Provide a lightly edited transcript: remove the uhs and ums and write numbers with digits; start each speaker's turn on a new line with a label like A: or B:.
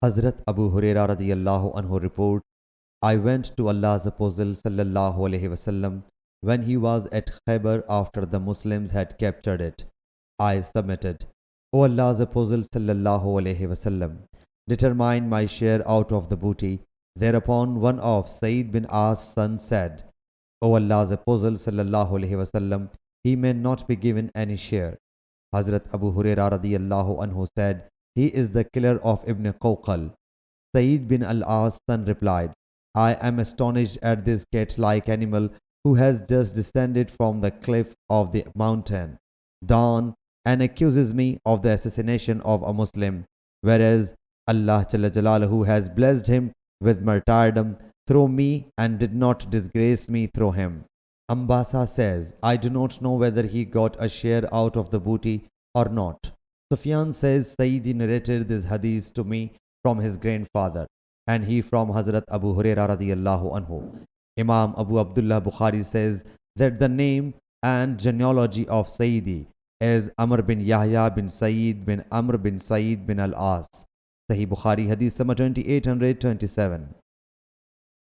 A: Hazrat Abu Huraira radiyallahu anhu report, I went to Allah's Apostle sallallahu alaihi wasallam when he was at Khaybar after the Muslims had captured it. I submitted, O Allah's Apostle sallallahu alaihi wasallam, determine my share out of the booty. Thereupon one of Sayyid bin As' sons said, O Allah's Apostle sallallahu alaihi wasallam, he may not be given any share. Hazrat Abu Huraira radiyallahu anhu said, he is the killer of Ibn Qawqal. Sayyid bin Al-As' son replied, I am astonished at this cat-like animal who has just descended from the cliff of the mountain Dawn and accuses me of the assassination of a Muslim, whereas Allah Jalla Jalaluhu has blessed him with martyrdom through me and did not disgrace me through him. Ambasa says, I do not know whether he got a share out of the booty or not. Sufyan says, Sayyidi narrated this hadith to me from his grandfather, and he from Hazrat Abu Huraira radiyallahu anhu. Imam Abu Abdullah Bukhari says that the name and genealogy of Sayyidi is Amr bin Yahya bin Sayyid bin Amr bin Sayyid bin Al-As. Sahih Bukhari Hadith number 2827.